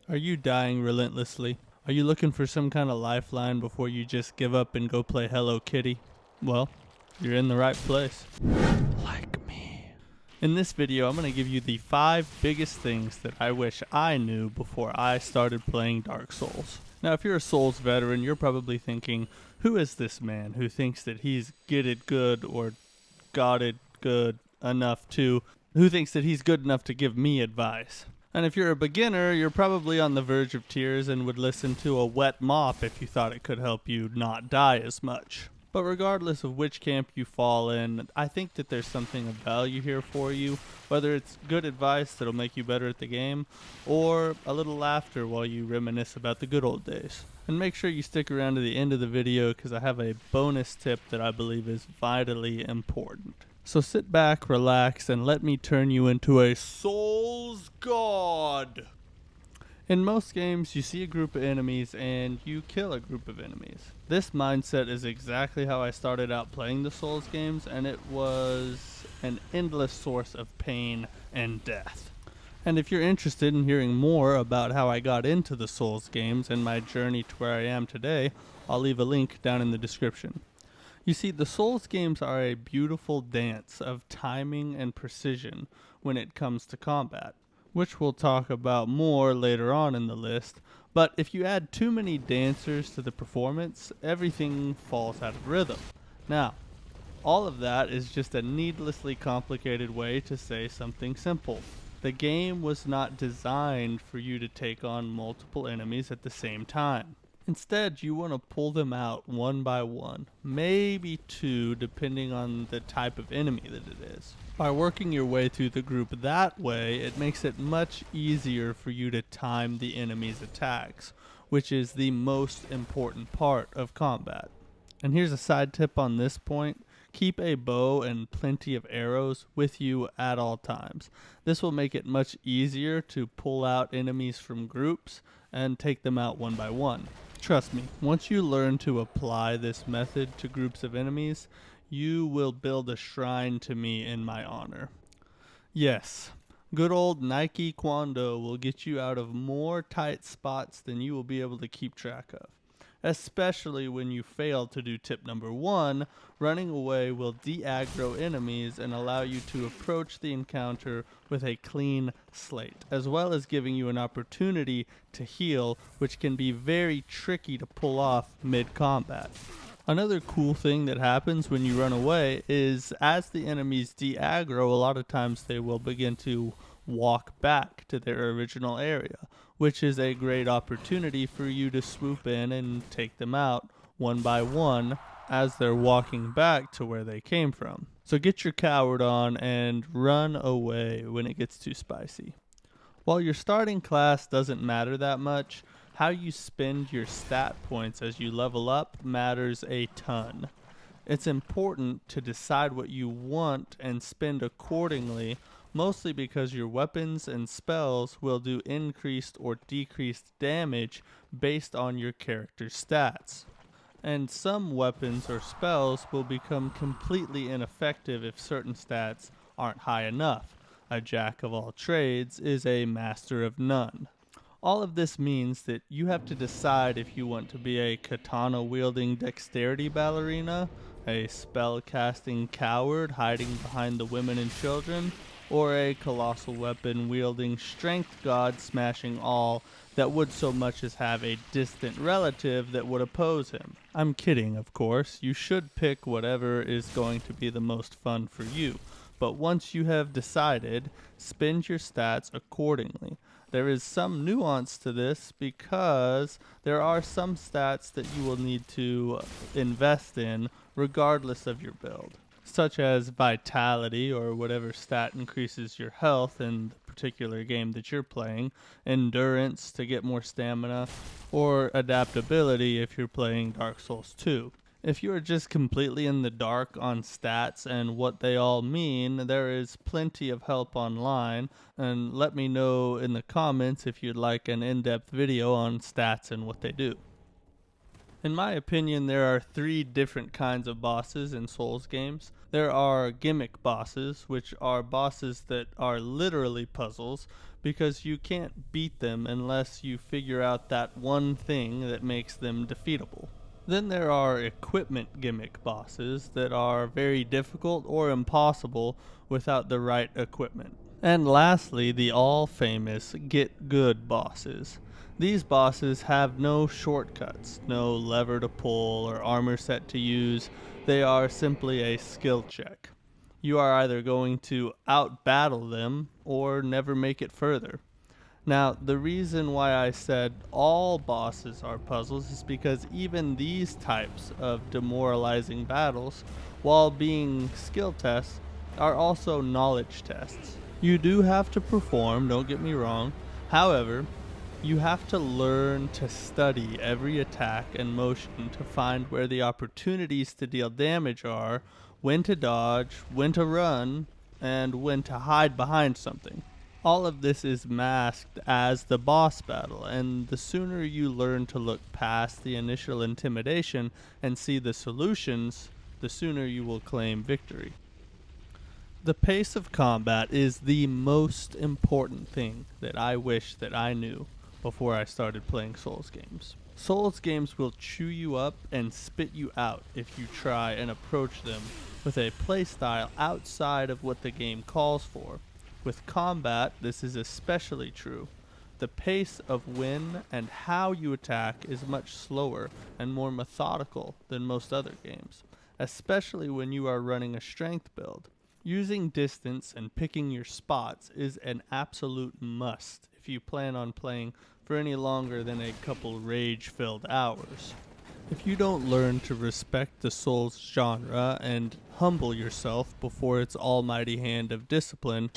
Are you dying relentlessly? Are you looking for some kind of lifeline before you just give up and go play Hello Kitty? Well, you're in the right place. Like me. In this video, I'm going to give you the 5 biggest things that I wish I knew before I started playing Dark Souls. Now, if you're a Souls veteran, you're probably thinking, who is this man who thinks that he's getted good or got it good enough to, who thinks that he's good enough to give me advice? And if you're a beginner, you're probably on the verge of tears and would listen to a wet mop if you thought it could help you not die as much. But regardless of which camp you fall in, I think that there's something of value here for you, whether it's good advice that'll make you better at the game, or a little laughter while you reminisce about the good old days. And make sure you stick around to the end of the video because I have a bonus tip that I believe is vitally important. So sit back, relax, and let me turn you into a Souls God! In most games, you see a group of enemies and you kill a group of enemies. This mindset is exactly how I started out playing the Souls games, and it was an endless source of pain and death. And if you're interested in hearing more about how I got into the Souls games and my journey to where I am today, I'll leave a link down in the description. You see, the Souls games are a beautiful dance of timing and precision when it comes to combat, which we'll talk about more later on in the list. But if you add too many dancers to the performance, everything falls out of rhythm. Now, all of that is just a needlessly complicated way to say something simple. The game was not designed for you to take on multiple enemies at the same time. Instead, you want to pull them out one by one, maybe 2 depending on the type of enemy that it is. By working your way through the group that way, it makes it much easier for you to time the enemy's attacks, which is the most important part of combat. And here's a side tip on this point. Keep a bow and plenty of arrows with you at all times. This will make it much easier to pull out enemies from groups and take them out one by one. Trust me, once you learn to apply this method to groups of enemies, you will build a shrine to me in my honor. Yes, good old Nike Kwando will get you out of more tight spots than you will be able to keep track of. Especially when you fail to do tip number 1, running away will de-aggro enemies and allow you to approach the encounter with a clean slate, as well as giving you an opportunity to heal, which can be very tricky to pull off mid-combat. Another cool thing that happens when you run away is as the enemies de-aggro, a lot of times they will begin to walk back to their original area, which is a great opportunity for you to swoop in and take them out one by one as they're walking back to where they came from. So get your coward on and run away when it gets too spicy. While your starting class doesn't matter that much, how you spend your stat points as you level up matters a ton. It's important to decide what you want and spend accordingly, mostly because your weapons and spells will do increased or decreased damage based on your character's stats. And some weapons or spells will become completely ineffective if certain stats aren't high enough. A jack of all trades is a master of none. All of this means that you have to decide if you want to be a katana-wielding dexterity ballerina, a spell-casting coward hiding behind the women and children, or a colossal weapon-wielding strength god smashing all that would so much as have a distant relative that would oppose him. I'm kidding, of course. You should pick whatever is going to be the most fun for you. But once you have decided, spend your stats accordingly. There is some nuance to this because there are some stats that you will need to invest in regardless of your build, such as vitality or whatever stat increases your health in the particular game that you're playing, endurance to get more stamina, or adaptability if you're playing Dark Souls 2. If you are just completely in the dark on stats and what they all mean, there is plenty of help online, and let me know in the comments if you'd like an in-depth video on stats and what they do. In my opinion, there are 3 different kinds of bosses in Souls games. There are gimmick bosses, which are bosses that are literally puzzles, because you can't beat them unless you figure out that one thing that makes them defeatable. Then there are equipment gimmick bosses that are very difficult or impossible without the right equipment. And lastly, the all-famous get good bosses. These bosses have no shortcuts, no lever to pull or armor set to use. They are simply a skill check. You are either going to out-battle them or never make it further. Now, the reason why I said all bosses are puzzles is because even these types of demoralizing battles, while being skill tests, are also knowledge tests. You do have to perform, don't get me wrong. However, you have to learn to study every attack and motion to find where the opportunities to deal damage are, when to dodge, when to run, and when to hide behind something. All of this is masked as the boss battle, and the sooner you learn to look past the initial intimidation and see the solutions, the sooner you will claim victory. The pace of combat is the most important thing that I wish that I knew before I started playing Souls games. Souls games will chew you up and spit you out if you try and approach them with a playstyle outside of what the game calls for. With combat, this is especially true. The pace of when and how you attack is much slower and more methodical than most other games, especially when you are running a strength build. Using distance and picking your spots is an absolute must if you plan on playing for any longer than a couple rage-filled hours. If you don't learn to respect the Souls genre and humble yourself before its almighty hand of discipline,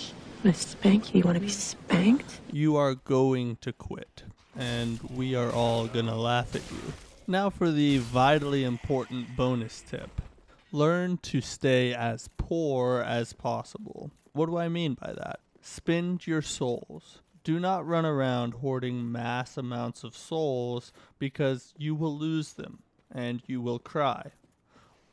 Want to spank you? You want to be spanked? you are going to quit, and we are all gonna laugh at you. Now for the vitally important bonus tip. Learn to stay as poor as possible. What do I mean by that? Spend your souls. Do not run around hoarding mass amounts of souls because you will lose them and you will cry.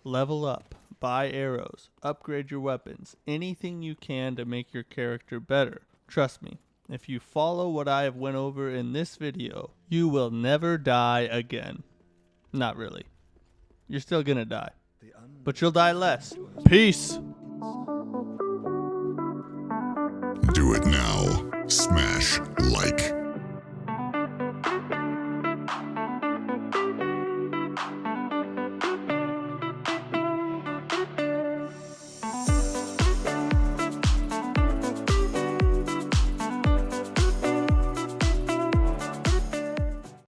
Level up, buy arrows, upgrade your weapons, anything you can to make your character better. Trust me, if you follow what I have went over in this video, you will never die again. Not really. You're still gonna die, but you'll die less. Peace! Do it now. Smash like.